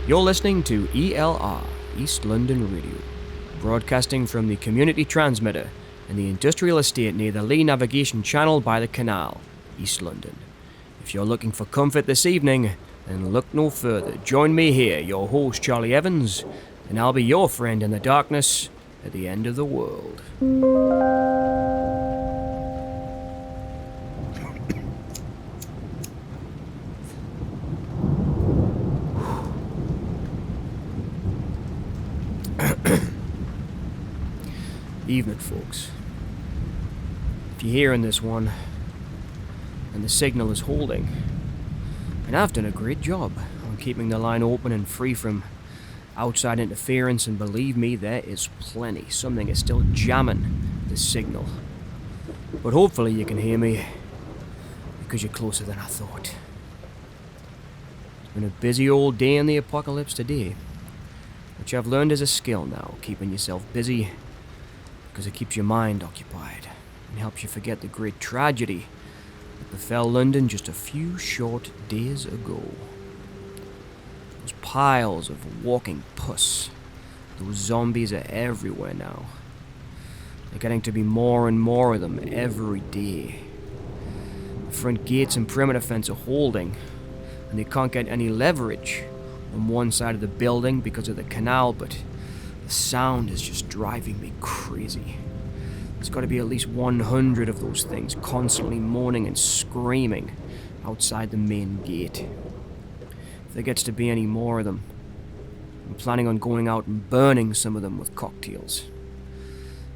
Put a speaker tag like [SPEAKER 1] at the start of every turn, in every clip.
[SPEAKER 1] You're listening to ELR, East London Radio, broadcasting from the community transmitter in the industrial estate near the Lee Navigation Channel by the Canal, East London. If you're looking for comfort this evening, then look no further. Join me here, your host Charlie Evans, and I'll be your friend in the darkness at the end of the world. Evening, folks. If you're hearing this one, and the signal is holding, and I've done a great job on keeping the line open and free from outside interference, and believe me, there is plenty. Something is still jamming the signal. But hopefully you can hear me, because you're closer than I thought. It's been a busy old day in the apocalypse today, which I've learned is a skill now, keeping yourself busy, because it keeps your mind occupied and helps you forget the great tragedy that befell London just a few short days ago. Those piles of walking pus, those zombies are everywhere now. They're getting to be more and more of them every day. The front gates and perimeter fence are holding, and they can't get any leverage on one side of the building because of the canal, but the sound is just driving me crazy. There's got to be at least 100 of those things constantly moaning and screaming outside the main gate. If there gets to be any more of them, I'm planning on going out and burning some of them with cocktails.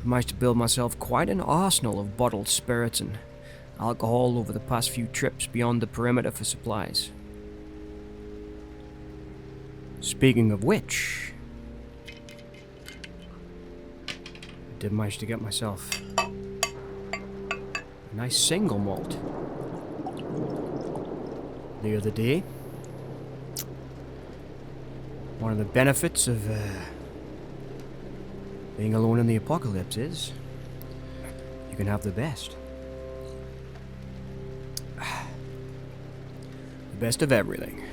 [SPEAKER 1] I managed to build myself quite an arsenal of bottled spirits and alcohol over the past few trips beyond the perimeter for supplies. Speaking of which, I did manage to get myself a nice single malt the other day. One of the benefits of being alone in the apocalypse is you can have the best. The best of everything.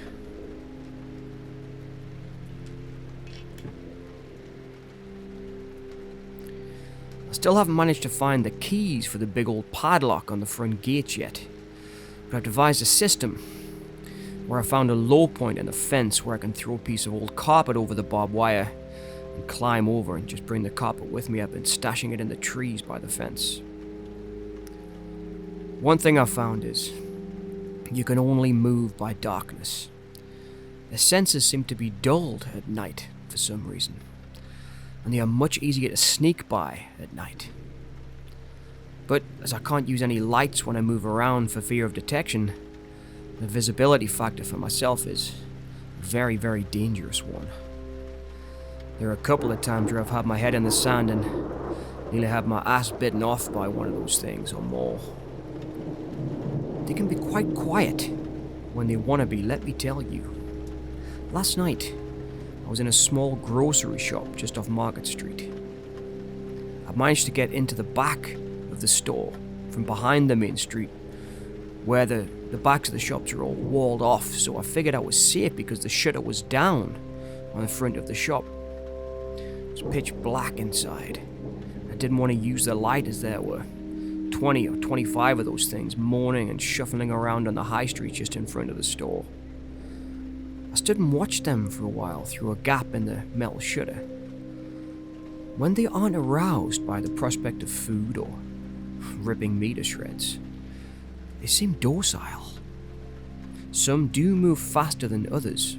[SPEAKER 1] Still haven't managed to find the keys for the big old padlock on the front gates yet, but I've devised a system where I found a low point in the fence where I can throw a piece of old carpet over the barbed wire and climb over and just bring the carpet with me. I've been stashing it in the trees by the fence. One thing I've found is you can only move by darkness. The senses seem to be dulled at night for some reason, and they are much easier to sneak by at night. But as I can't use any lights when I move around for fear of detection, the visibility factor for myself is a very, very dangerous one. There are a couple of times where I've had my head in the sand and nearly had my ass bitten off by one of those things or more. They can be quite quiet when they want to be, let me tell you. Last night, I was in a small grocery shop just off Market Street. I managed to get into the back of the store from behind the main street, where the backs of the shops are all walled off, so I figured I was safe because the shutter was down on the front of the shop. It was pitch black inside. I didn't want to use the light as there were 20 or 25 of those things moaning and shuffling around on the high street just in front of the store. I stood and watched them for a while through a gap in the metal shutter. When they aren't aroused by the prospect of food or ripping me to shreds, they seem docile. Some do move faster than others,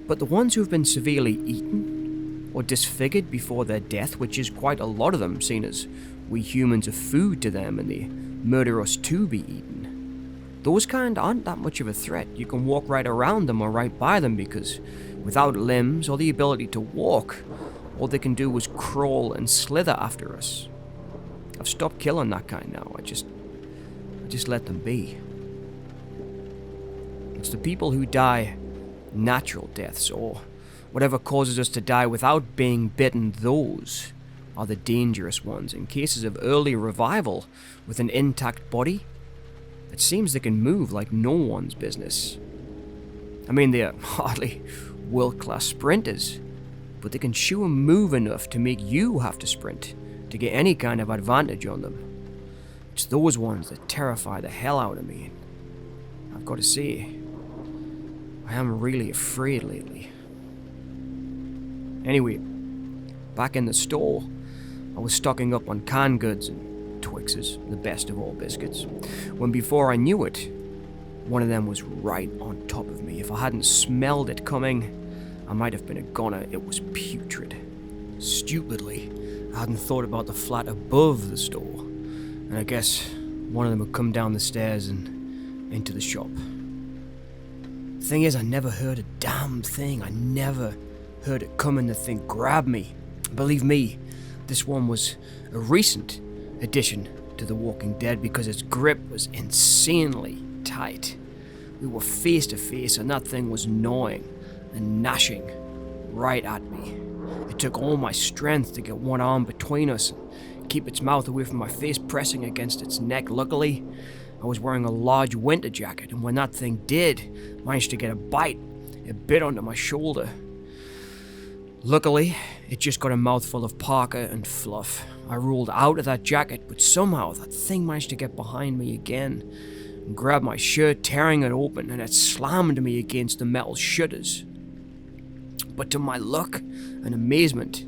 [SPEAKER 1] but the ones who have been severely eaten or disfigured before their death, which is quite a lot of them, seen as we humans are food to them and they murder us to be eaten, those kind aren't that much of a threat. You can walk right around them or right by them because without limbs or the ability to walk, all they can do is crawl and slither after us. I've stopped killing that kind now. I just let them be. It's the people who die natural deaths or whatever causes us to die without being bitten, those are the dangerous ones. In cases of early revival with an intact body, it seems they can move like no one's business. I mean, they're hardly world-class sprinters, but they can sure move enough to make you have to sprint to get any kind of advantage on them. It's those ones that terrify the hell out of me. I've got to say, I am really afraid lately. Anyway, back in the store, I was stocking up on canned goods and Twixes, the best of all biscuits, when before I knew it, one of them was right on top of me. If I hadn't smelled it coming, I might have been a goner. It was putrid. Stupidly, I hadn't thought about the flat above the store, and I guess one of them had come down the stairs and into the shop. The thing is, I never heard a damn thing. I never heard it coming. The thing grabbed me. Believe me, this one was a recent addition to The Walking Dead because its grip was insanely tight. We were face to face and that thing was gnawing and gnashing right at me. It took all my strength to get one arm between us and keep its mouth away from my face, pressing against its neck. Luckily, I was wearing a large winter jacket, and when that thing did manage to get a bite, it bit onto my shoulder. Luckily, it just got a mouthful of parka and fluff. I rolled out of that jacket, but somehow that thing managed to get behind me again and grab my shirt, tearing it open, and it slammed me against the metal shutters. But to my luck and amazement,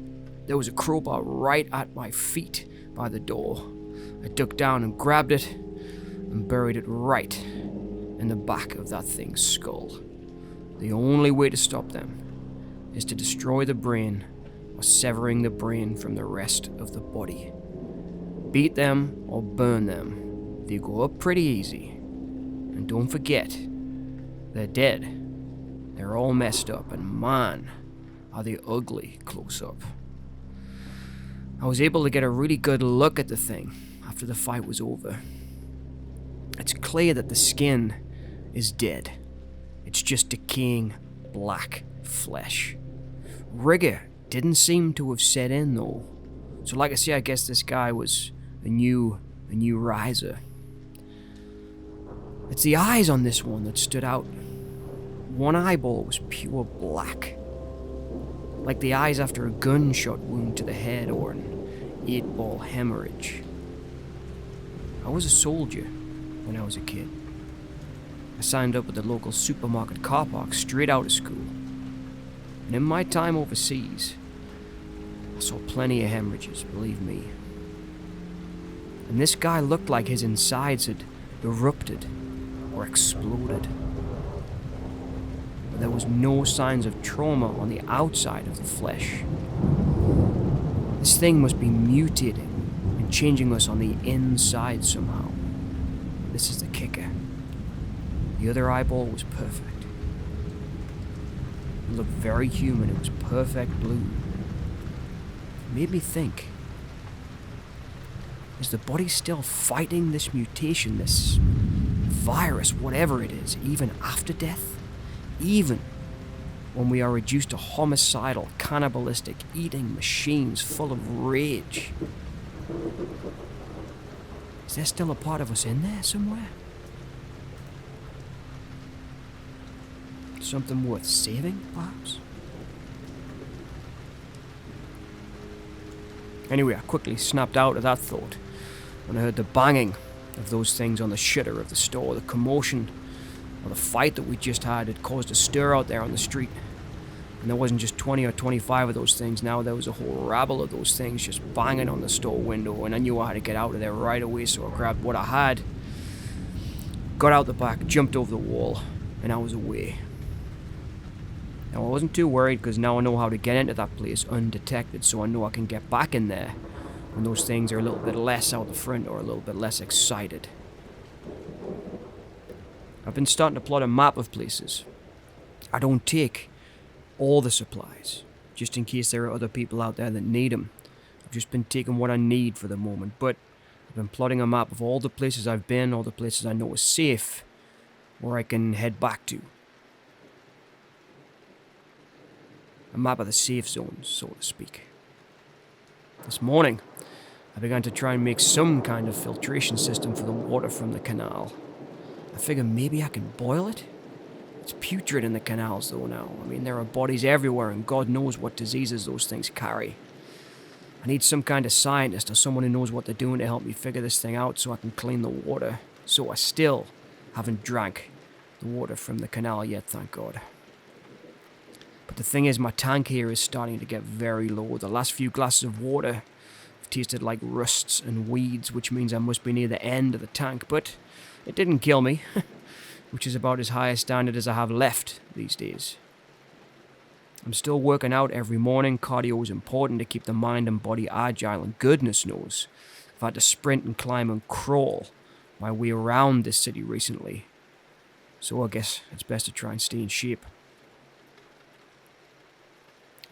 [SPEAKER 1] there was a crowbar right at my feet by the door. I ducked down and grabbed it and buried it right in the back of that thing's skull. The only way to stop them is to destroy the brain or severing the brain from the rest of the body. Beat them or burn them. They go up pretty easy. And don't forget, they're dead. They're all messed up, and man, are they ugly close up. I was able to get a really good look at the thing after the fight was over. It's clear that the skin is dead. It's just decaying black flesh. Rigor didn't seem to have set in though. So like I say, I guess this guy was a new riser. It's the eyes on this one that stood out. One eyeball was pure black, like the eyes after a gunshot wound to the head or an 8-ball hemorrhage. I was a soldier when I was a kid. I signed up at the local supermarket car park straight out of school. And in my time overseas, I saw plenty of hemorrhages, believe me. And this guy looked like his insides had erupted or exploded. But there was no signs of trauma on the outside of the flesh. This thing must be mutating and changing us on the inside somehow. This is the kicker. The other eyeball was perfect. It looked very human. It was perfect blue. It made me think, is the body still fighting this mutation, this virus, whatever it is, even after death? Even when we are reduced to homicidal, cannibalistic, eating machines full of rage? Is there still a part of us in there somewhere? Something worth saving, perhaps? Anyway, I quickly snapped out of that thought when I heard the banging of those things on the shutter of the store. The commotion or the fight that we just had caused a stir out there on the street. And there wasn't just 20 or 25 of those things. Now there was a whole rabble of those things just banging on the store window, and I knew I had to get out of there right away, so I grabbed what I had, got out the back, jumped over the wall, and I was away. Now I wasn't too worried because now I know how to get into that place undetected, so I know I can get back in there when those things are a little bit less out the front or a little bit less excited. I've been starting to plot a map of places. I don't take all the supplies, just in case there are other people out there that need them. I've just been taking what I need for the moment, but I've been plotting a map of all the places I've been, all the places I know are safe, where I can head back to. A map of the safe zones, so to speak. This morning, I began to try and make some kind of filtration system for the water from the canal. I figured maybe I can boil it? It's putrid in the canals though now. I mean, there are bodies everywhere and God knows what diseases those things carry. I need some kind of scientist or someone who knows what they're doing to help me figure this thing out so I can clean the water. So I still haven't drank the water from the canal yet, thank God. But the thing is, my tank here is starting to get very low. The last few glasses of water have tasted like rusts and weeds, which means I must be near the end of the tank. But it didn't kill me, which is about as high a standard as I have left these days. I'm still working out every morning. Cardio is important to keep the mind and body agile, and goodness knows I've had to sprint and climb and crawl my way around this city recently. So I guess it's best to try and stay in shape.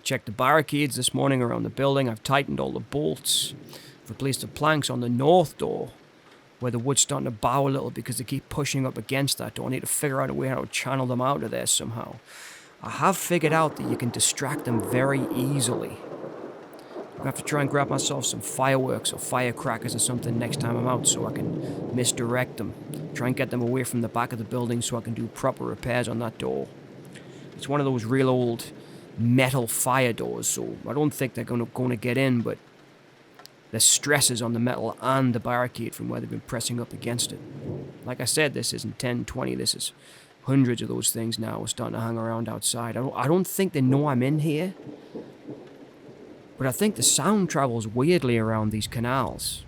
[SPEAKER 1] Checked the barricades this morning around the building. I've tightened all the bolts. I've replaced the planks on the north door, where the wood's starting to bow a little because they keep pushing up against that door. I need to figure out a way how to channel them out of there somehow. I have figured out that you can distract them very easily. I have to try and grab myself some fireworks or firecrackers or something next time I'm out so I can misdirect them. Try and get them away from the back of the building so I can do proper repairs on that door. It's one of those real old metal fire doors, so I don't think they're going to get in, but there's stresses on the metal and the barricade from where they've been pressing up against it. Like I said, this isn't 10, 20, this is hundreds of those things now are starting to hang around outside. I don't think they know I'm in here, but I think the sound travels weirdly around these canals.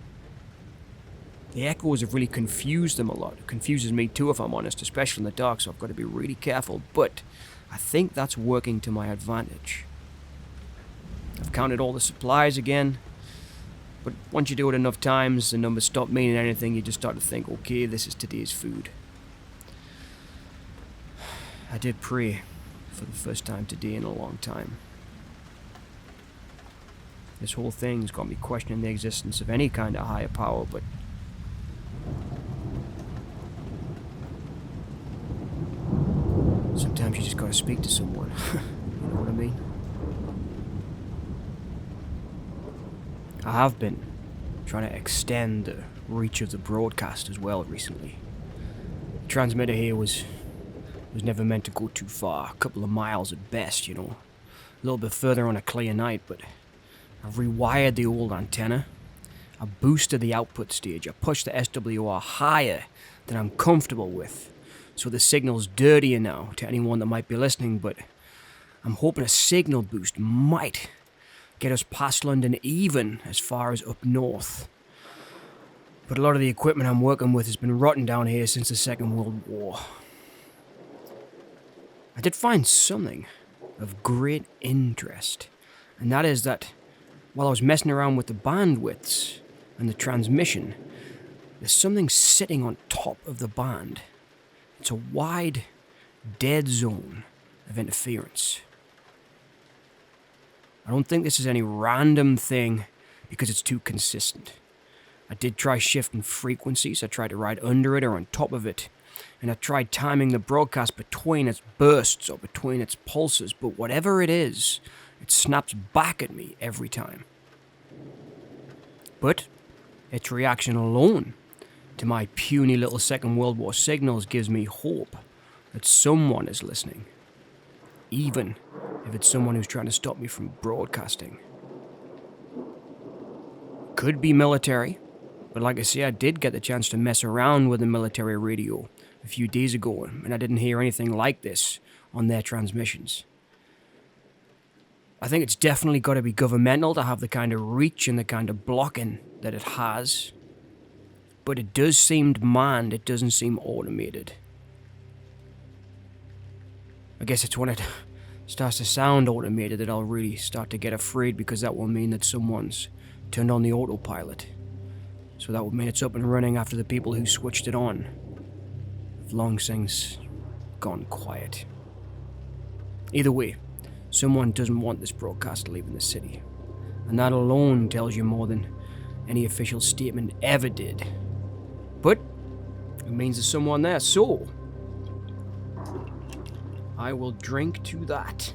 [SPEAKER 1] The echoes have really confused them a lot. It confuses me too, if I'm honest, especially in the dark, so I've got to be really careful, but I think that's working to my advantage. I've counted all the supplies again, but once you do it enough times, the numbers stop meaning anything. You just start to think, okay, this is today's food. I did pray for the first time today in a long time. This whole thing's got me questioning the existence of any kind of higher power, but sometimes you just gotta speak to someone. You know what I mean? I have been trying to extend the reach of the broadcast as well recently. The transmitter here was never meant to go too far, a couple of miles at best, you know. A little bit further on a clear night, but I've rewired the old antenna. I boosted the output stage. I pushed the SWR higher than I'm comfortable with, so the signal's dirtier now to anyone that might be listening, but I'm hoping a signal boost might get us past London even as far as up north. But a lot of the equipment I'm working with has been rotten down here since the Second World War. I did find something of great interest, and that is that while I was messing around with the bandwidths and the transmission, there's something sitting on top of the band. It's a wide, dead zone of interference. I don't think this is any random thing because it's too consistent. I did try shifting frequencies. I tried to ride under it or on top of it, and I tried timing the broadcast between its bursts or between its pulses, but whatever it is, it snaps back at me every time. But its reaction alone to my puny little Second World War signals gives me hope that someone is listening, even if it's someone who's trying to stop me from broadcasting. Could be military, but like I say, I did get the chance to mess around with the military radio a few days ago, and I didn't hear anything like this on their transmissions. I think it's definitely got to be governmental to have the kind of reach and the kind of blocking that it has. But it does seem manned, it doesn't seem automated. I guess it's when it starts to sound automated that I'll really start to get afraid, because that will mean that someone's turned on the autopilot. So that would mean it's up and running after the people who switched it on have long since gone quiet. Either way, someone doesn't want this broadcast leaving the city, and that alone tells you more than any official statement ever did. But it means there's someone there, so I will drink to that.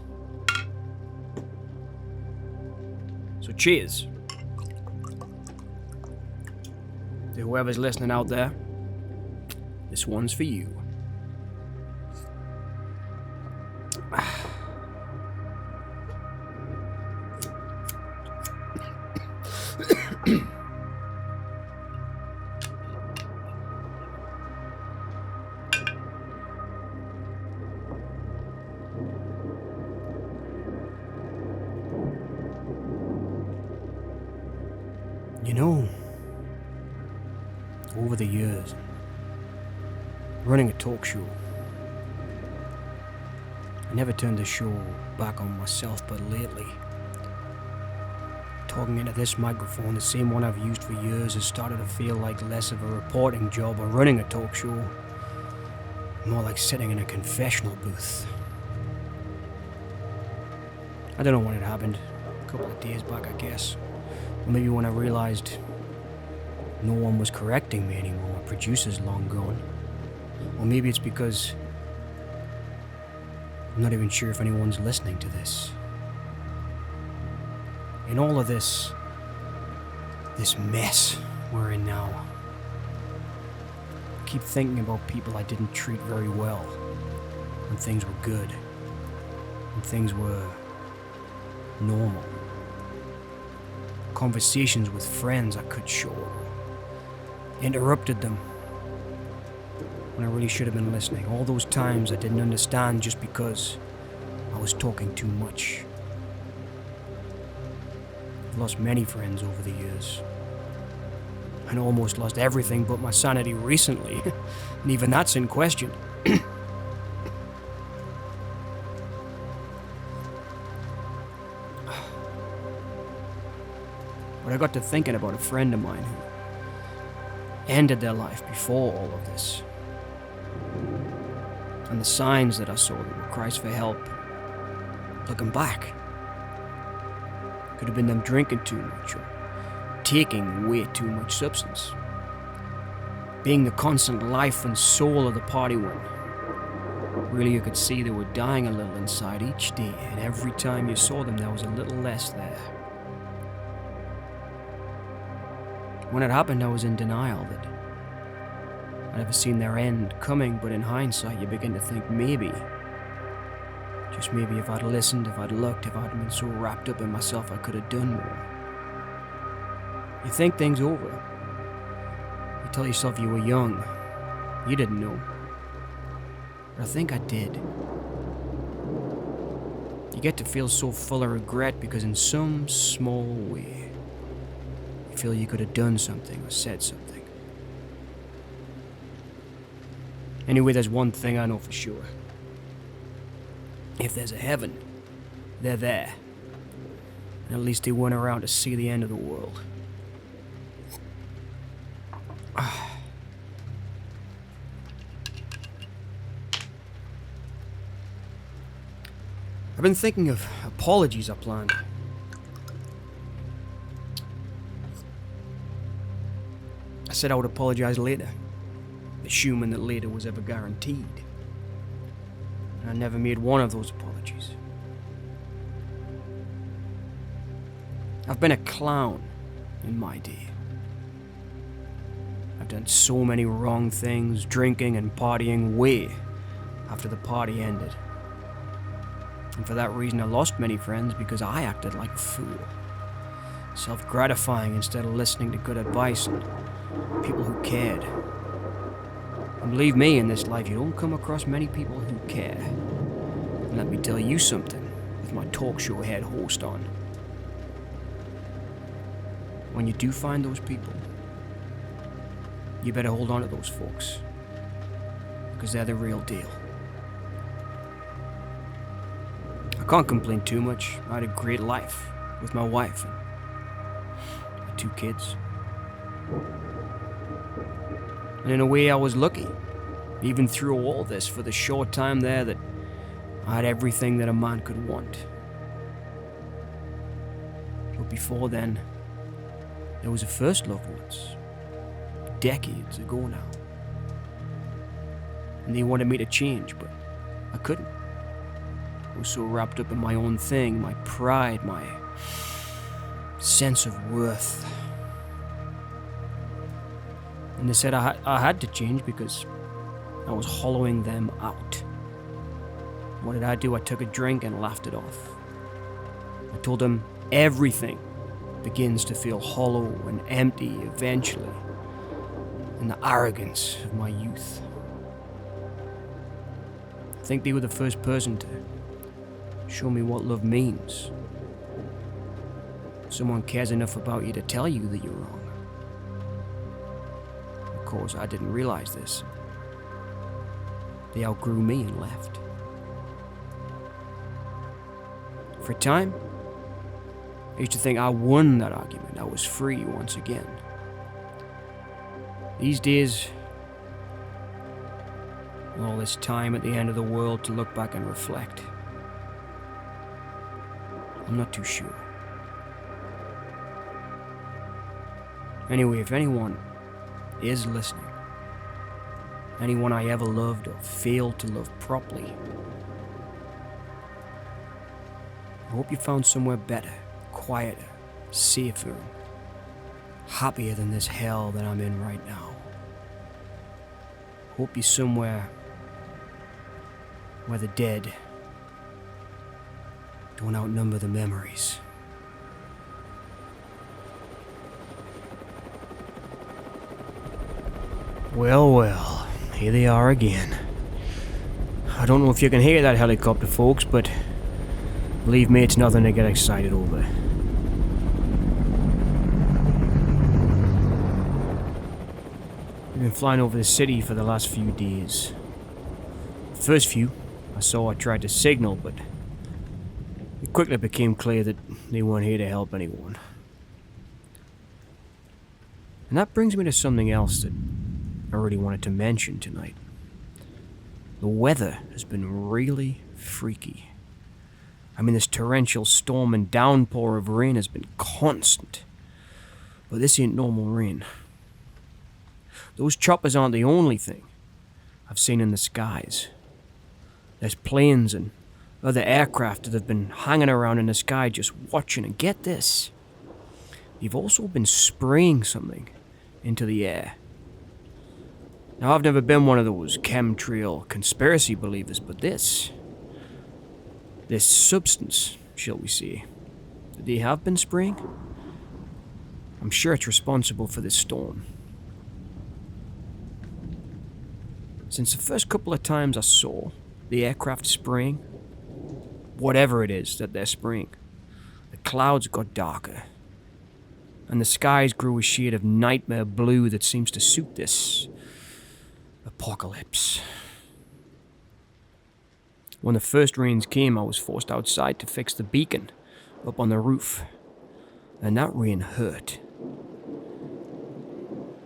[SPEAKER 1] So cheers to whoever's listening out there. This one's for you. You know, over the years, running a talk show, I never turned the show back on myself, but lately, talking into this microphone, the same one I've used for years, has started to feel like less of a reporting job or running a talk show, more like sitting in a confessional booth. I don't know when it happened, a couple of days back, I guess. Or maybe when I realized no one was correcting me anymore, my producer's long gone. Or maybe it's because I'm not even sure if anyone's listening to this. In all of this mess we're in now, I keep thinking about people I didn't treat very well when things were good, when things were normal. Conversations with friends I cut short, interrupted them when I really should have been listening. All those times I didn't understand just because I was talking too much. I've lost many friends over the years, and almost lost everything but my sanity recently, and even that's in question. But I got to thinking about a friend of mine who ended their life before all of this, and the signs that I saw that were cries for help. Looking back, could have been them drinking too much or taking way too much substance, being the constant life and soul of the party when really you could see they were dying a little inside each day, and every time you saw them there was a little less there. When it happened, I was in denial that I'd never seen their end coming, but in hindsight you begin to think maybe, just maybe, if I'd listened, if I'd looked, if I'd been so wrapped up in myself I could have done more. You think things over. You tell yourself you were young. You didn't know. But I think I did. You get to feel so full of regret because in some small way, you feel you could have done something or said something. Anyway, there's one thing I know for sure. If there's a heaven, they're there. And at least they weren't around to see the end of the world. I've been thinking of apologies I planned. I said I would apologize later, assuming that later was ever guaranteed. And I never made one of those apologies. I've been a clown in my day. I've done so many wrong things, drinking and partying way after the party ended. And for that reason I lost many friends because I acted like a fool. Self-gratifying instead of listening to good advice and people who cared. And believe me, in this life you don't come across many people who care. And let me tell you something, with my talk show head host on. When you do find those people, you better hold on to those folks, because they're the real deal. I can't complain too much. I had a great life with my wife and my 2 kids. And in a way I was lucky, even through all this, for the short time there that I had everything that a man could want. But before then, there was a first love once, decades ago now. And they wanted me to change, but I couldn't. I was so wrapped up in my own thing, my pride, my sense of worth. And they said I had to change because I was hollowing them out. What did I do? I took a drink and laughed it off. I told them everything begins to feel hollow and empty eventually, in the arrogance of my youth. I think they were the first person to show me what love means. someone cares enough about you to tell you that you're wrong. Of course, I didn't realize this. They outgrew me and left. For a time, I used to think I won that argument. I was free once again. These days, all this time at the end of the world to look back and reflect, I'm not too sure. Anyway, if anyone is listening, anyone I ever loved or failed to love properly, I hope you found somewhere better, quieter, safer, happier than this hell that I'm in right now. Hope you're somewhere where the dead don't outnumber the memories. Well, here they are again. I don't know if you can hear that helicopter, folks, but believe me, it's nothing to get excited over. We've been flying over the city for the last few days. The first few, I tried to signal, but it quickly became clear that they weren't here to help anyone. And that brings me to something else that I really wanted to mention tonight. The weather has been really freaky. I mean, this torrential storm and downpour of rain has been constant. But this ain't normal rain. Those choppers aren't the only thing I've seen in the skies. There's planes and other aircraft that have been hanging around in the sky just watching, and get this, they've also been spraying something into the air. Now, I've never been one of those chemtrail conspiracy believers, but this substance, shall we say, that they have been spraying, I'm sure it's responsible for this storm. Since the first couple of times I saw the aircraft spraying, whatever it is that they're spraying, the clouds got darker, and the skies grew a shade of nightmare blue that seems to suit this apocalypse. When the first rains came, I was forced outside to fix the beacon up on the roof, and that rain hurt.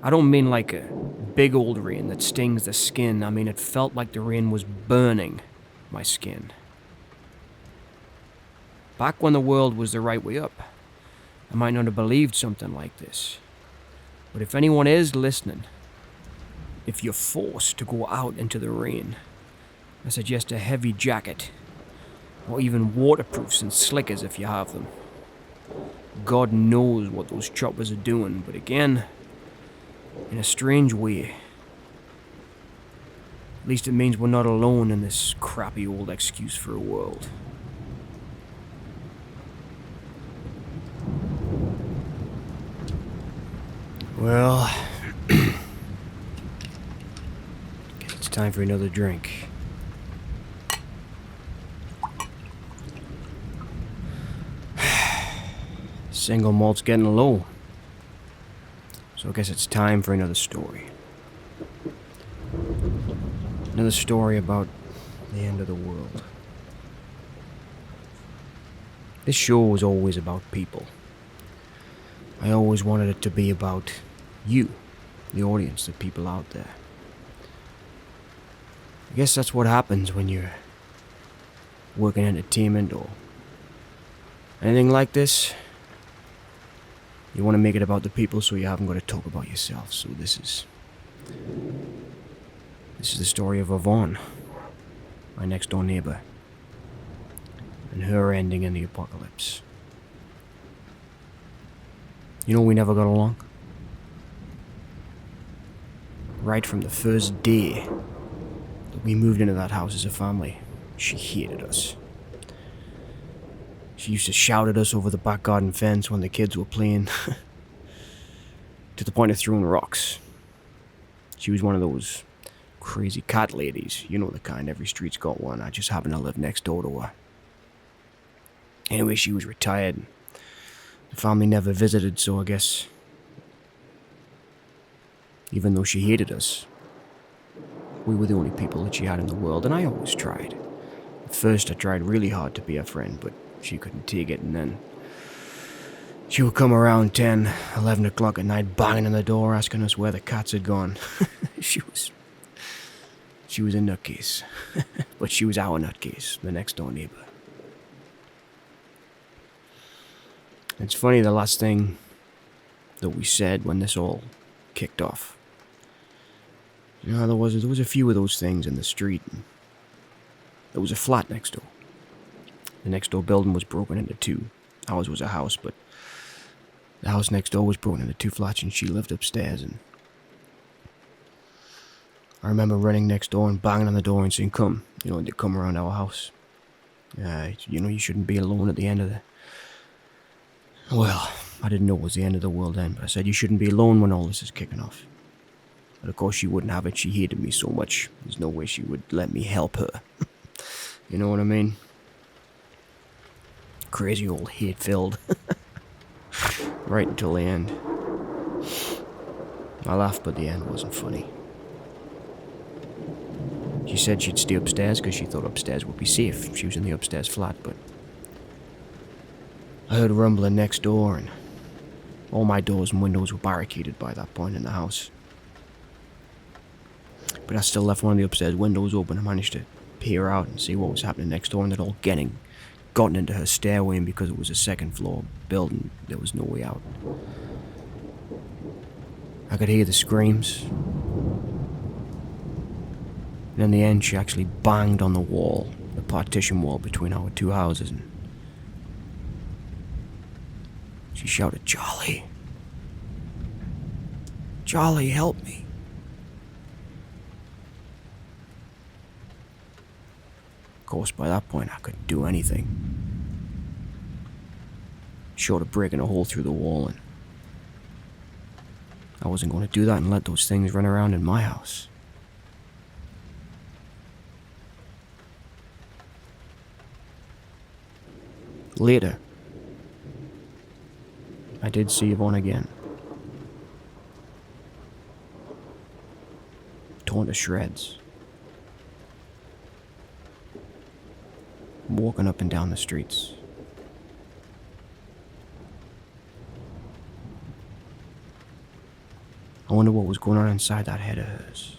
[SPEAKER 1] I don't mean like a big old rain that stings the skin. I mean, it felt like the rain was burning my skin. Back when the world was the right way up, I might not have believed something like this. But if anyone is listening, if you're forced to go out into the rain, I suggest a heavy jacket, or even waterproofs and slickers if you have them. God knows what those choppers are doing, but again, in a strange way, at least it means we're not alone in this crappy old excuse for a world. Well, guess it's time for another drink. Single malt's getting low, so I guess it's time for another story. Another story about the end of the world. This show was always about people. I always wanted it to be about you, the audience, the people out there. I guess that's what happens when you're working entertainment or anything like this. You want to make it about the people, so you haven't got to talk about yourself. So this is the story of Yvonne, my next door neighbor, and her ending in the apocalypse. You know, we never got along. Right from the first day that we moved into that house as a family, she hated us. She used to shout at us over the back garden fence when the kids were playing, to the point of throwing rocks. She was one of those crazy cat ladies, you know the kind, every street's got one. I just happened to live next door to her. Anyway, she was retired. The family never visited, so I guess, even though she hated us, we were the only people that she had in the world, and I always tried. At first, I tried really hard to be her friend, but she couldn't take it, and then she would come around 10, 11 o'clock at night, banging on the door, asking us where the cats had gone. She was a nutcase. But she was our nutcase, the next door neighbor. It's funny, the last thing that we said when this all kicked off. You know, there was a few of those things in the street. And there was a flat next door. The next door building was broken into two. Ours was a house, but the house next door was broken into two flats, and she lived upstairs. And I remember running next door and banging on the door and saying, "Come," to come around our house. You shouldn't be alone at the end of the... Well, I didn't know it was the end of the world then, but I said, you shouldn't be alone when all this is kicking off. But of course she wouldn't have it. She hated me so much. There's no way she would let me help her. You know what I mean? Crazy old hate-filled. Right until the end. I laughed, but the end wasn't funny. She said she'd stay upstairs because she thought upstairs would be safe. She was in the upstairs flat, but I heard rumbling next door, and all my doors and windows were barricaded by that point in the house. But I still left one of the upstairs windows open and managed to peer out and see what was happening next door, and they'd all gotten into her stairway, and because it was a second floor building, there was no way out. I could hear the screams. And in the end, she actually banged on the wall, the partition wall between our two houses, and she shouted, "Charlie! Charlie, help me!" Of course, by that point, I couldn't do anything. Short of breaking a hole through the wall, and I wasn't going to do that and let those things run around in my house. Later, I did see Yvonne again. Torn to shreds. Walking up and down the streets. I wonder what was going on inside that head of hers.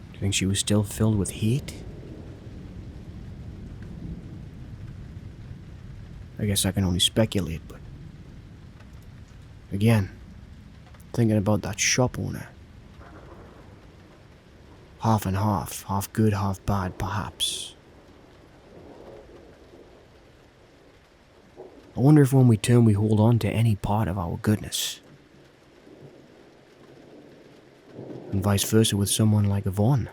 [SPEAKER 1] Do you think she was still filled with hate? I guess I can only speculate, but again, thinking about that shop owner. Half and half good, half bad, perhaps. I wonder if when we turn, we hold on to any part of our goodness. And vice versa with someone like Yvonne.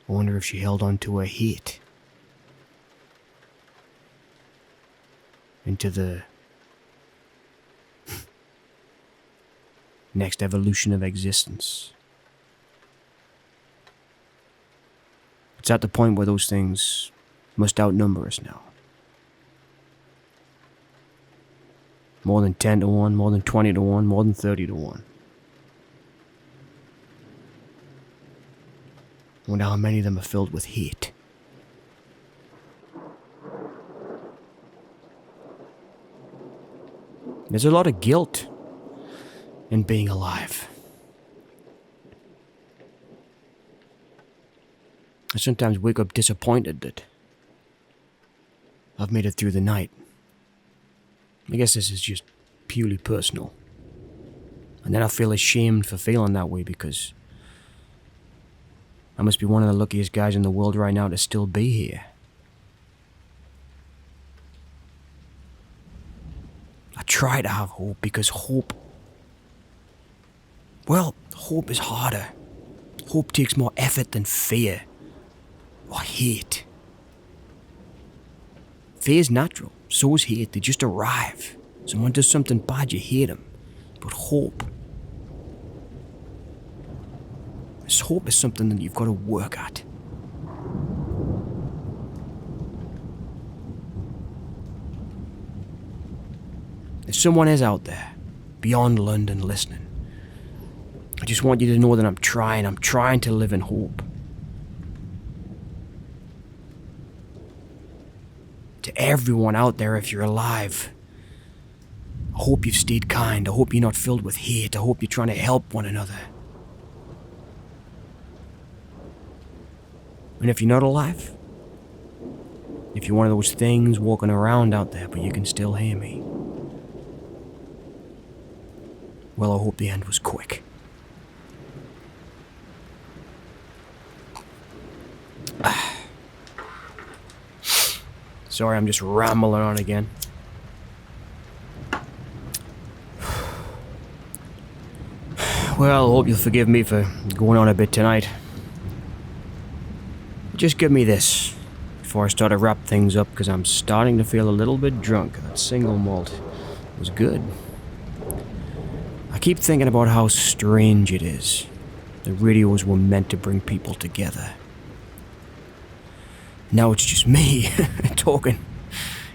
[SPEAKER 1] I wonder if she held on to her hate. Into the next evolution of existence. It's at the point where those things must outnumber us now. More than 10 to 1, more than 20 to 1, more than 30 to 1. I wonder how many of them are filled with hate. There's a lot of guilt in being alive. I sometimes wake up disappointed that I've made it through the night. I guess this is just purely personal. And then I feel ashamed for feeling that way because I must be one of the luckiest guys in the world right now to still be here. I try to have hope because hope is harder. Hope takes more effort than fear or hate. Fear is natural, so is hate. They just arrive. Someone does something bad, you hate them. But hope is something that you've got to work at. if someone is out there, beyond London, listening, I just want you to know that I'm trying to live in hope. To everyone out there, if you're alive, I hope you've stayed kind. I hope you're not filled with hate. I hope you're trying to help one another. And if you're not alive, if you're one of those things walking around out there but you can still hear me, well, I hope the end was quick. Sorry, I'm just rambling on again. Well, I hope you'll forgive me for going on a bit tonight. Just give me this before I start to wrap things up, because I'm starting to feel a little bit drunk. That single malt was good. I keep thinking about how strange it is. The radios were meant to bring people together. Now it's just me talking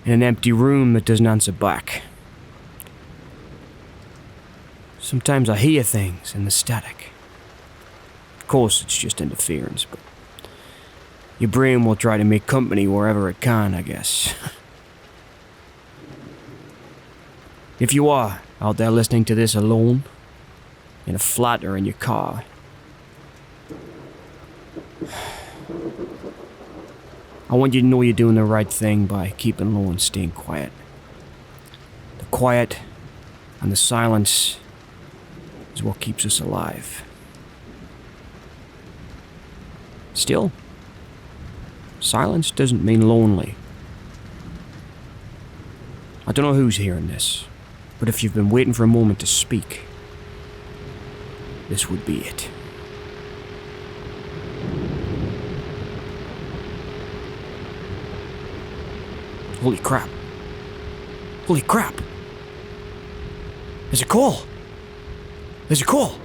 [SPEAKER 1] in an empty room that doesn't answer back. Sometimes I hear things in the static. Of course, it's just interference, but your brain will try to make company wherever it can, I guess. If you are out there listening to this alone, in a flat or in your car, I want you to know you're doing the right thing by keeping low and staying quiet. The quiet and the silence is what keeps us alive. Still, silence doesn't mean lonely. I don't know who's hearing this, but if you've been waiting for a moment to speak, this would be it. Holy crap. Holy crap. There's a call. There's a call.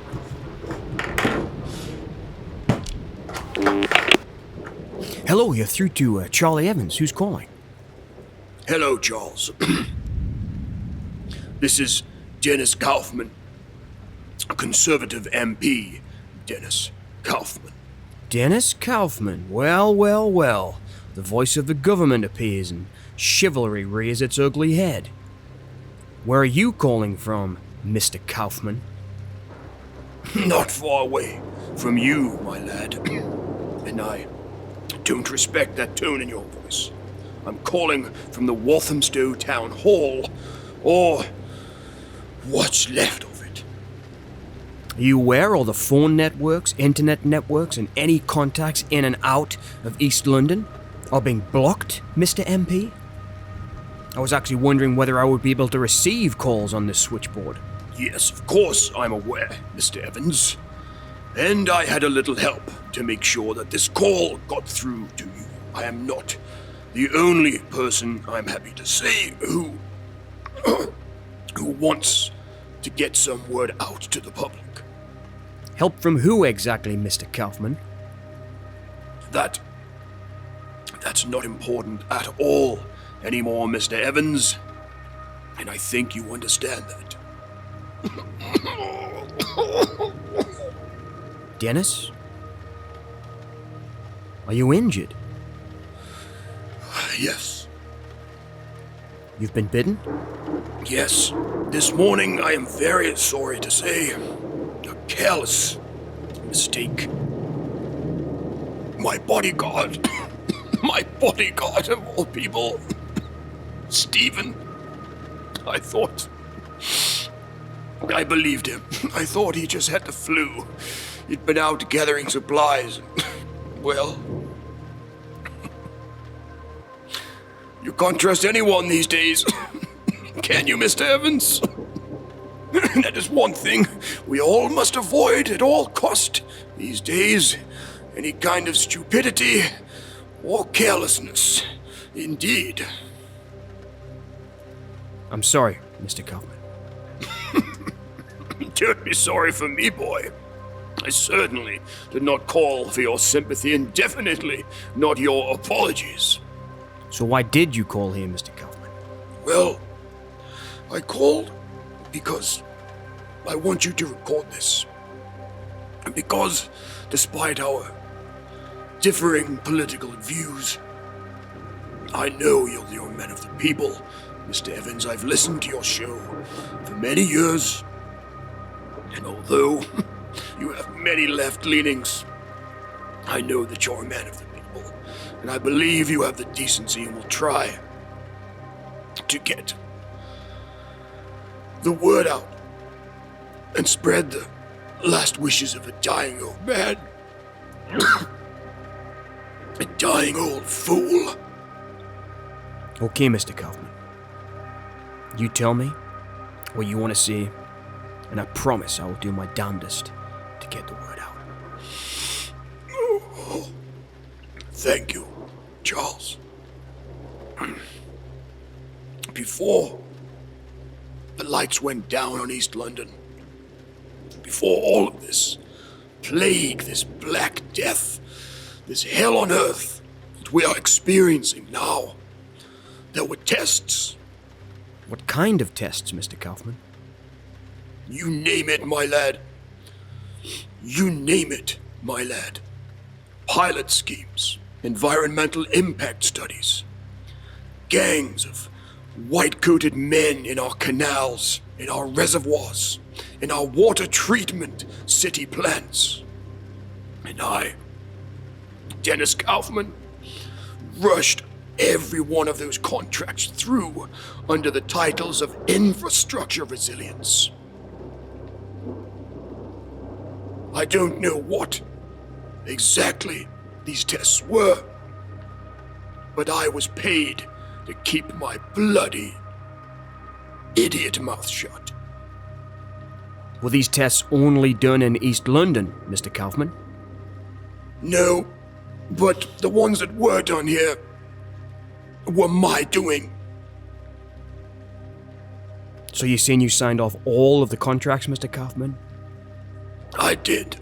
[SPEAKER 1] Hello, you're through to Charlie Evans. Who's calling?
[SPEAKER 2] Hello, Charles. This is Dennis Kaufman, a conservative MP. Dennis Kaufman.
[SPEAKER 1] Dennis Kaufman. Well, well, well. The voice of the government appears and chivalry rears its ugly head. Where are you calling from, Mr. Kaufman?
[SPEAKER 2] Not far away from you, my lad. And I don't respect that tone in your voice. I'm calling from the Walthamstow Town Hall, or what's left of it.
[SPEAKER 1] Are you aware all the phone networks, internet networks, and any contacts in and out of East London are being blocked, Mr. MP? I was actually wondering whether I would be able to receive calls on this switchboard.
[SPEAKER 2] Yes, of course I'm aware, Mr. Evans. And I had a little help to make sure that this call got through to you. I am not the only person, I'm happy to say, who wants to get some word out to the public.
[SPEAKER 1] Help from who exactly, Mr. Kaufman?
[SPEAKER 2] That's not important at all anymore, Mr. Evans. And I think you understand that.
[SPEAKER 1] Dennis? Are you injured?
[SPEAKER 2] Yes.
[SPEAKER 1] You've been bitten?
[SPEAKER 2] Yes. This morning, I am very sorry to say, a careless mistake. My bodyguard of all people, Stephen, I believed him. I thought he just had the flu. He'd been out gathering supplies. Well, you can't trust anyone these days. Can you, Mr. Evans? That is one thing we all must avoid at all cost these days. Any kind of stupidity or carelessness. Indeed.
[SPEAKER 1] I'm sorry, Mr. Kaufman.
[SPEAKER 2] Don't be sorry for me, boy. I certainly did not call for your sympathy and definitely not your apologies.
[SPEAKER 1] So why did you call here, Mr. Kaufman?
[SPEAKER 2] Well, I called because I want you to record this. Because, despite our differing political views, I know you're a man of the people. Mr. Evans, I've listened to your show for many years, and although you have many left leanings, I know that you're a man of the people, and I believe you have the decency and will try to get the word out and spread the last wishes of a dying old man. A dying old fool.
[SPEAKER 1] Okay, Mr. Kaufman. You tell me what you want to see, and I promise I will do my damnedest to get the word out.
[SPEAKER 2] Oh, thank you, Charles. Before the lights went down on East London, before all of this plague, this black death, this hell on earth that we are experiencing now, there were tests.
[SPEAKER 1] What kind of tests, Mr. Kaufman?
[SPEAKER 2] You name it, my lad. You name it, my lad. Pilot schemes, environmental impact studies, gangs of white-coated men in our canals, in our reservoirs, in our water treatment city plants. And I, Dennis Kaufman, rushed every one of those contracts through under the titles of infrastructure resilience. I don't know what exactly these tests were, but I was paid to keep my bloody idiot mouth shut.
[SPEAKER 1] Were these tests only done in East London, Mr. Kaufman?
[SPEAKER 2] No, but the ones that were done here were my doing.
[SPEAKER 1] So you're saying you signed off all of the contracts, Mr. Kaufman?
[SPEAKER 2] I did.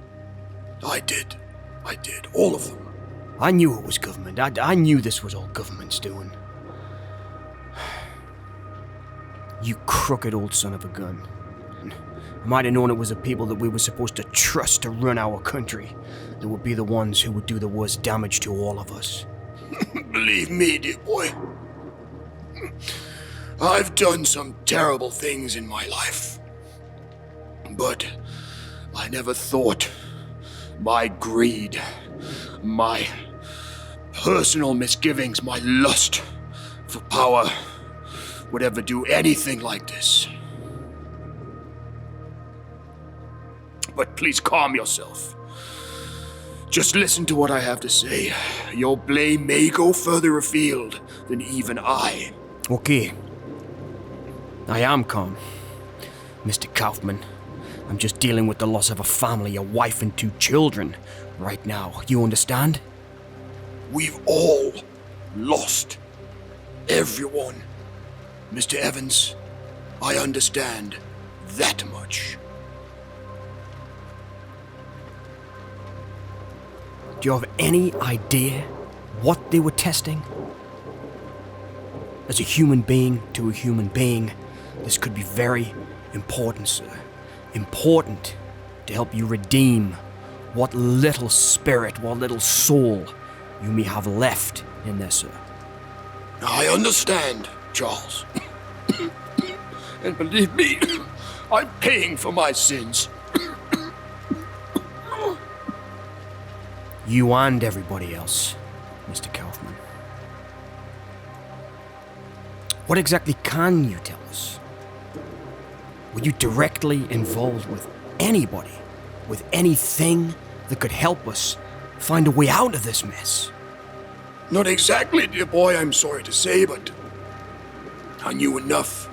[SPEAKER 2] All of them.
[SPEAKER 1] I knew it was government. I knew this was all government's doing. You crooked old son of a gun. I might have known it was the people that we were supposed to trust to run our country that would be the ones who would do the worst damage to all of us.
[SPEAKER 2] Believe me, dear boy, I've done some terrible things in my life. But I never thought my greed, my personal misgivings, my lust for power would ever do anything like this. But please calm yourself. Just listen to what I have to say. Your blame may go further afield than even I.
[SPEAKER 1] Okay. I am calm, Mr. Kaufman. I'm just dealing with the loss of a family, a wife and 2 children right now. You understand?
[SPEAKER 2] We've all lost. Everyone. Mr. Evans, I understand that much.
[SPEAKER 1] Do you have any idea what they were testing? As a human being to a human being, this could be very important, sir. Important to help you redeem what little spirit, what little soul you may have left in there, sir.
[SPEAKER 2] I understand, Charles. And believe me, I'm paying for my sins.
[SPEAKER 1] You and everybody else, Mr. Kaufman. What exactly can you tell us? Were you directly involved with anybody, with anything that could help us find a way out of this mess?
[SPEAKER 2] Not exactly, dear boy, I'm sorry to say, but I knew enough.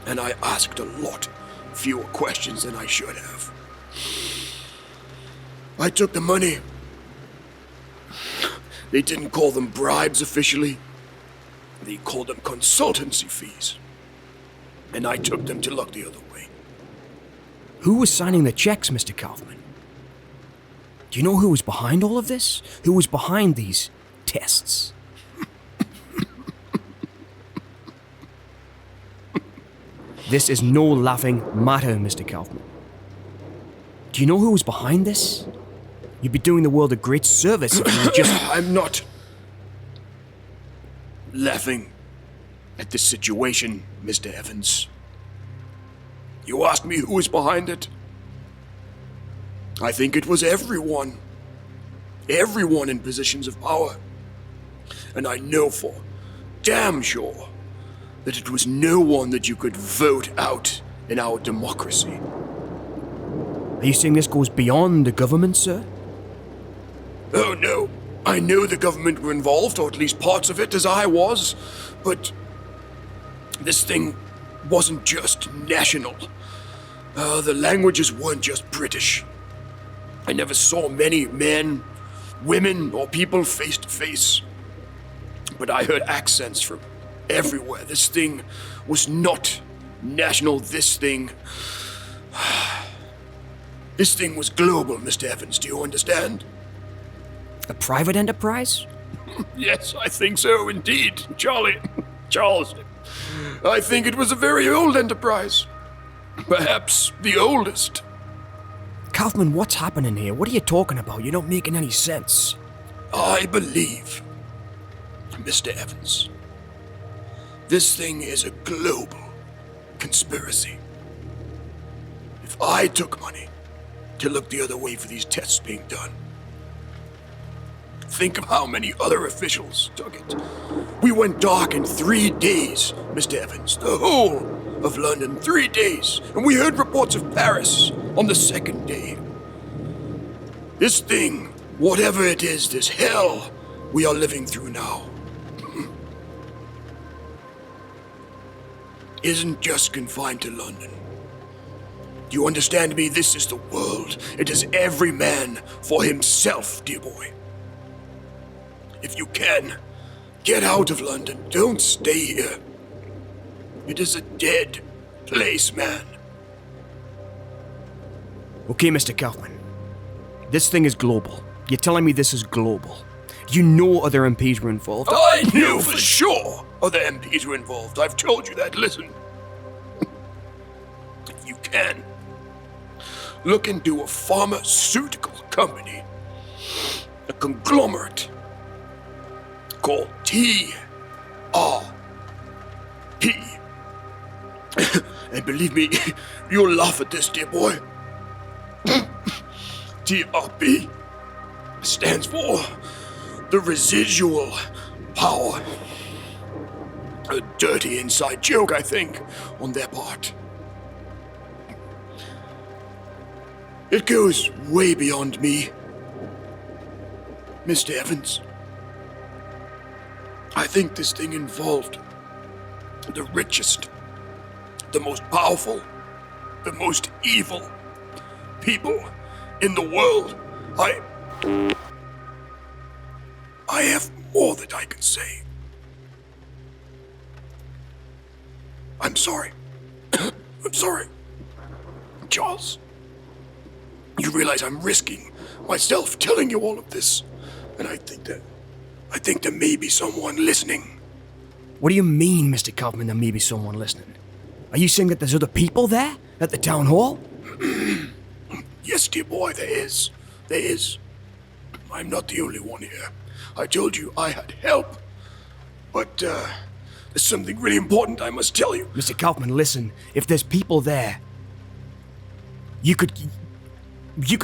[SPEAKER 2] And I asked a lot fewer questions than I should have. I took the money. They didn't call them bribes officially. They called them consultancy fees. And I took them to look the other way.
[SPEAKER 1] Who was signing the checks, Mr. Kaufman? Do you know who was behind all of this? Who was behind these tests? This is no laughing matter, Mr. Kaufman. Do you know who was behind this? You'd be doing the world a great service if you would just...
[SPEAKER 2] I'm not laughing at this situation, Mr. Evans. You asked me who was behind it. I think it was everyone. Everyone in positions of power. And I know for damn sure that it was no one that you could vote out in our democracy.
[SPEAKER 1] Are you saying this goes beyond the government, sir?
[SPEAKER 2] Oh no, I know the government were involved, or at least parts of it, as I was, but this thing wasn't just national. The languages weren't just British. I never saw many men, women, or people face to face, but I heard accents from everywhere. This thing was not national. This thing was global, Mr. Evans. Do you understand?
[SPEAKER 1] A private enterprise?
[SPEAKER 2] Yes, I think so indeed, Charles. I think it was a very old enterprise. Perhaps the oldest.
[SPEAKER 1] Kaufman, what's happening here? What are you talking about? You're not making any sense.
[SPEAKER 2] I believe, Mr. Evans, this thing is a global conspiracy. If I took money to look the other way for these tests being done, think of how many other officials took it. We went dark in 3 days, Mr. Evans. The whole of London, 3 days. And we heard reports of Paris on the 2nd day. This thing, whatever it is, this hell we are living through now, isn't just confined to London. Do you understand me? This is the world. It is every man for himself, dear boy. If you can, get out of London. Don't stay here. It is a dead place, man.
[SPEAKER 1] Okay, Mr. Kaufman. This thing is global. You're telling me this is global. You know other MPs were involved.
[SPEAKER 2] I knew for sure other MPs were involved. I've told you that. Listen. If you can, look into a pharmaceutical company, a conglomerate called TRP. And believe me, you'll laugh at this, dear boy. TRP stands for the residual power. A dirty inside joke, I think, on their part. It goes way beyond me, Mr. Evans. I think this thing involved the richest, the most powerful, the most evil people in the world. I have more that I can say. I'm sorry. I'm sorry. Charles, you realize I'm risking myself telling you all of this, and I think there may be someone listening.
[SPEAKER 1] What do you mean, Mr. Kaufman, there may be someone listening? Are you saying that there's other people there? At the town hall?
[SPEAKER 2] Yes, dear boy, there is. There is. I'm not the only one here. I told you I had help. But, there's something really important I must tell you.
[SPEAKER 1] Mr. Kaufman, listen. If there's people there, you could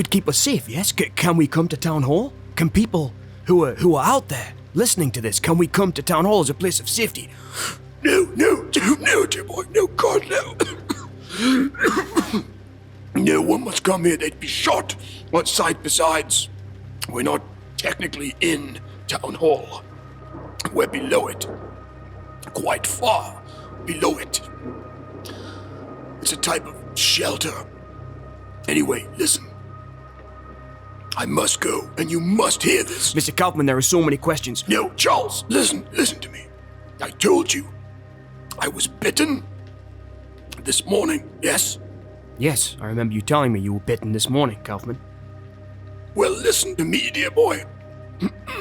[SPEAKER 1] keep us safe, yes? Can we come to town hall? Can people who are out there listening to this, can we come to town hall as a place of safety?
[SPEAKER 2] No, dear boy. No, God, no. No one must come here. They'd be shot on sight. Besides, we're not technically in town hall. We're below it. Quite far below it. It's a type of shelter. Anyway, listen. I must go, and you must hear this.
[SPEAKER 1] Mr. Kaufman, there are so many questions.
[SPEAKER 2] No, Charles, listen to me. I told you. I was bitten this morning, yes?
[SPEAKER 1] Yes, I remember you telling me you were bitten this morning, Kaufman.
[SPEAKER 2] Well, listen to me, dear boy.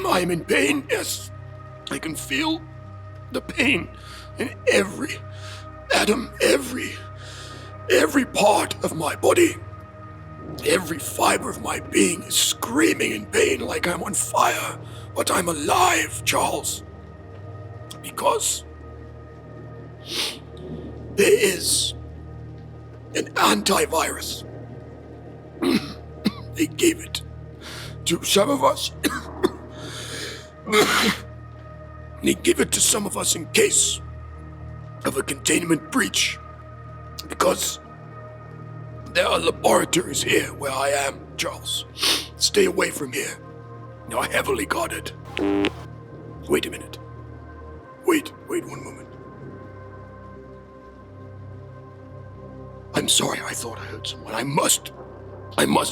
[SPEAKER 2] I am in pain, yes. I can feel the pain in every atom, every Every part of my body, every fiber of my being is screaming in pain like I'm on fire, but I'm alive, Charles. Because there is an antivirus. They gave it to some of us. They give it to some of us in case of a containment breach. Because there are laboratories here where I am, Charles. Stay away from here. They are heavily guarded. Wait a minute. Wait 1 moment. I'm sorry, I thought I heard someone. I must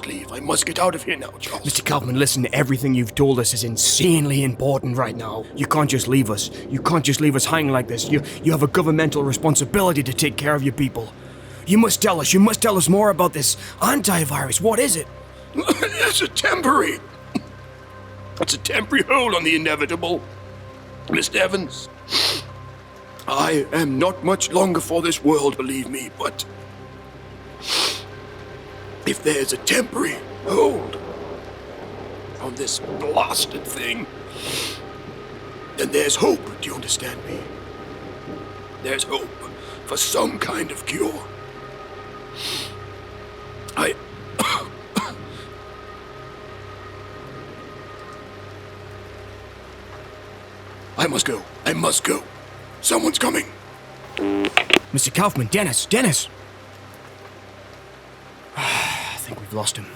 [SPEAKER 2] leave. I must get out of here now, Charles.
[SPEAKER 1] Mr. Kaufman, listen, everything you've told us is insanely important right now. You can't just leave us. You can't just leave us hanging like this. You have a governmental responsibility to take care of your people. You must tell us more about this antivirus. What is it?
[SPEAKER 2] It's a temporary hold on the inevitable. Mr. Evans, I am not much longer for this world, believe me, but if there's a temporary hold on this blasted thing, then there's hope, do you understand me? There's hope for some kind of cure. I must go. I must go. Someone's coming.
[SPEAKER 1] Mr. Kaufman, Dennis! I think we've lost him.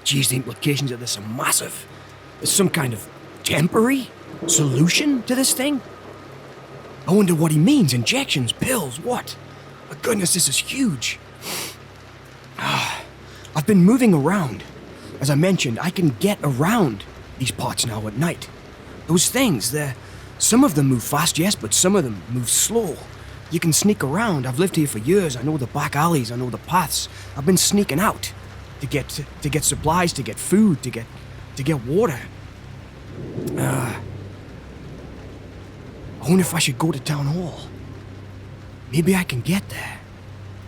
[SPEAKER 1] Geez, the implications of this are massive. There's some kind of temporary solution to this thing? I wonder what he means. Injections, pills, what? My goodness, this is huge. I've been moving around. As I mentioned, I can get around these parts now at night. Those things, some of them move fast, yes, but some of them move slow. You can sneak around. I've lived here for years. I know the back alleys. I know the paths. I've been sneaking out to get supplies, to get food, to get water. I wonder if I should go to town hall. Maybe I can get there.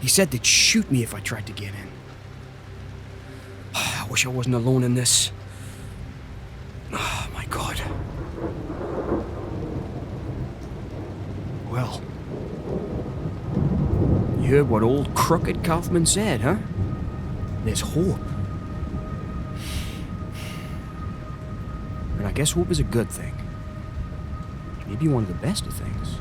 [SPEAKER 1] He said they'd shoot me if I tried to get in. I wish I wasn't alone in this. Oh, my God. Well, you heard what old Crooked Kaufman said, huh? There's hope. And I guess hope is a good thing. Maybe one of the best of things.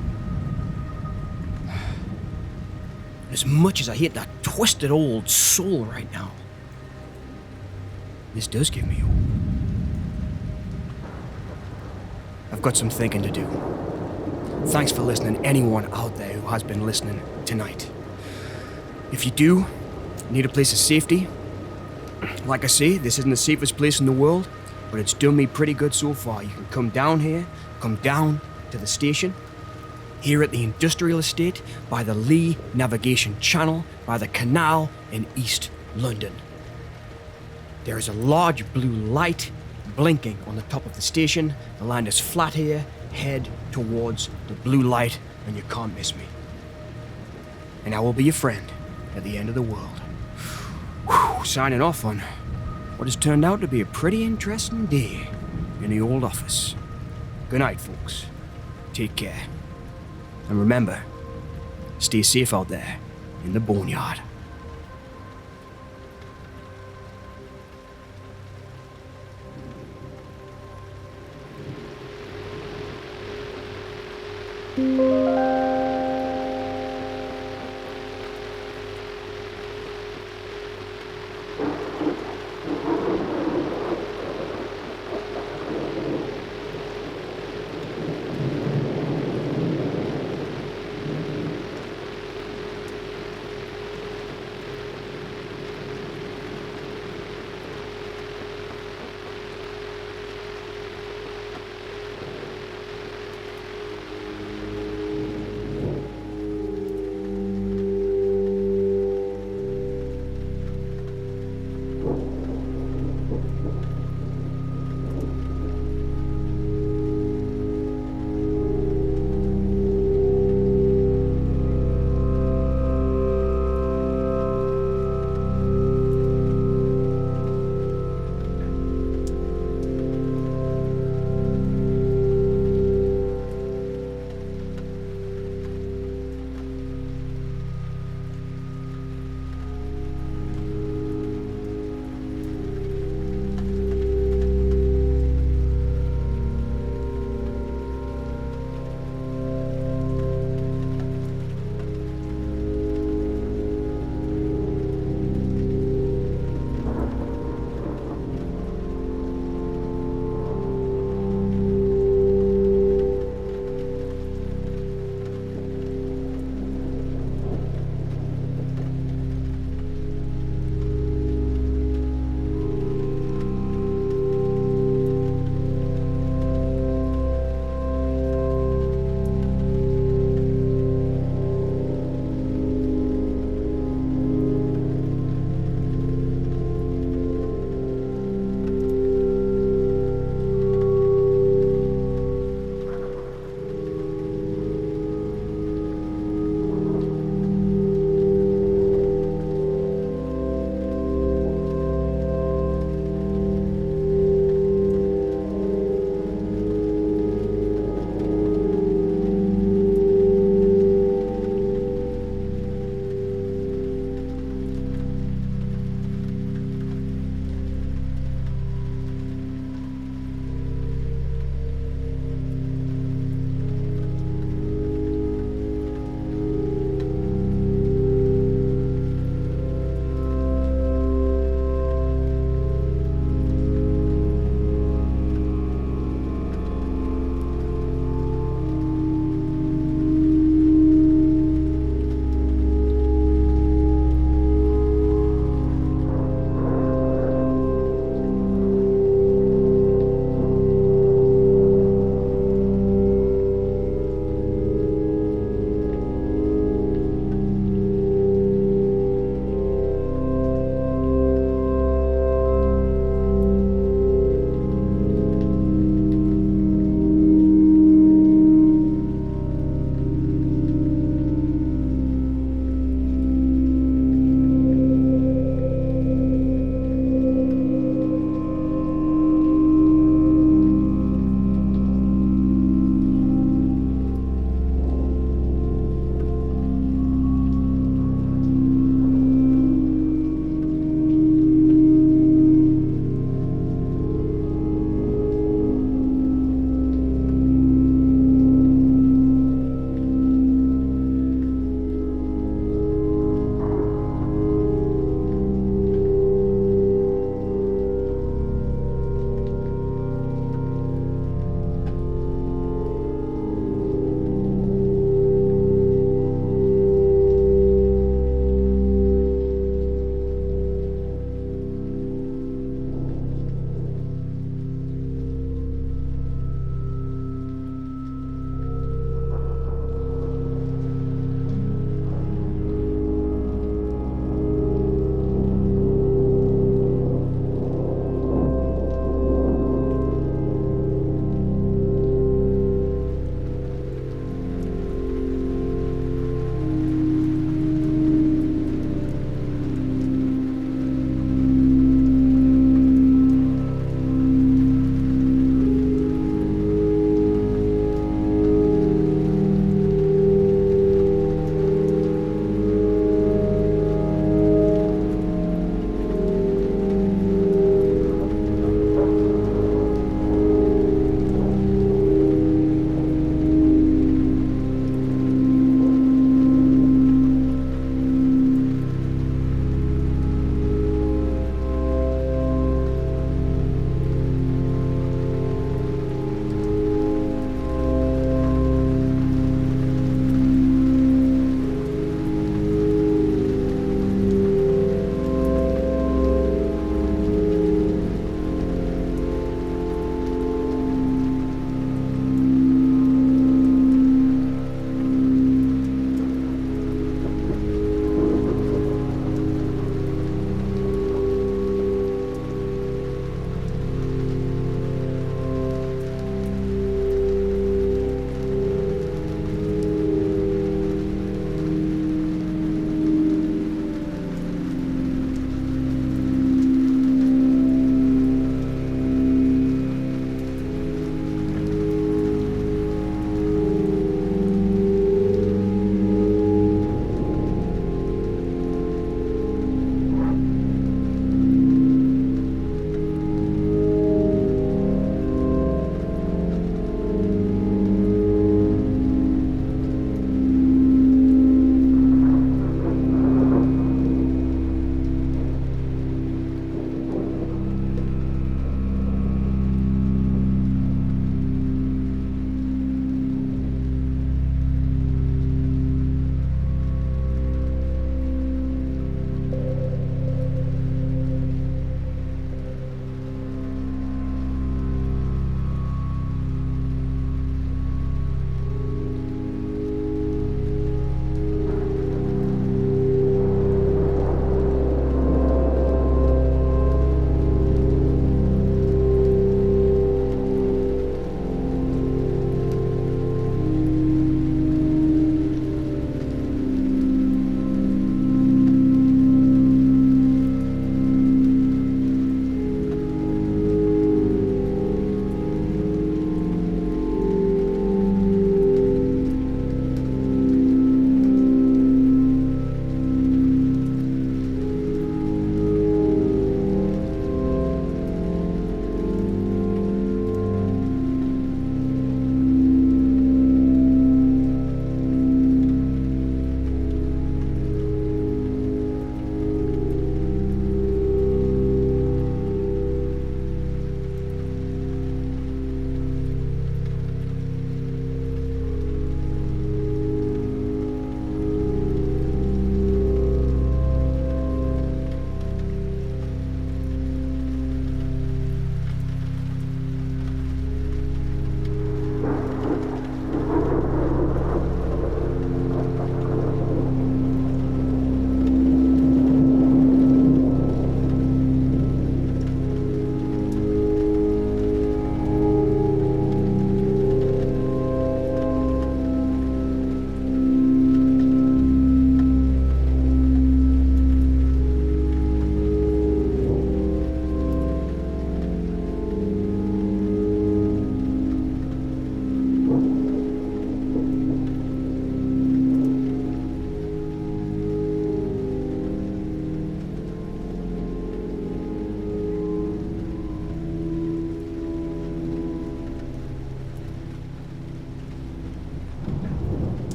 [SPEAKER 1] As much as I hate that twisted old soul right now, this does give me hope. I've got some thinking to do. Thanks for listening, anyone out there who has been listening tonight. If you do need a place of safety, like I say, this isn't the safest place in the world, but it's done me pretty good so far. You can come down here, come down to the station, here at the industrial estate, by the Lee Navigation Channel, by the canal in East London. There is a large blue light blinking on the top of the station. The land is flat here. Head towards the blue light and you can't miss me. And I will be your friend at the end of the world. Whew, signing off on what has turned out to be a pretty interesting day in the old office. Good night, folks. Take care. And remember, stay safe out there in the boneyard.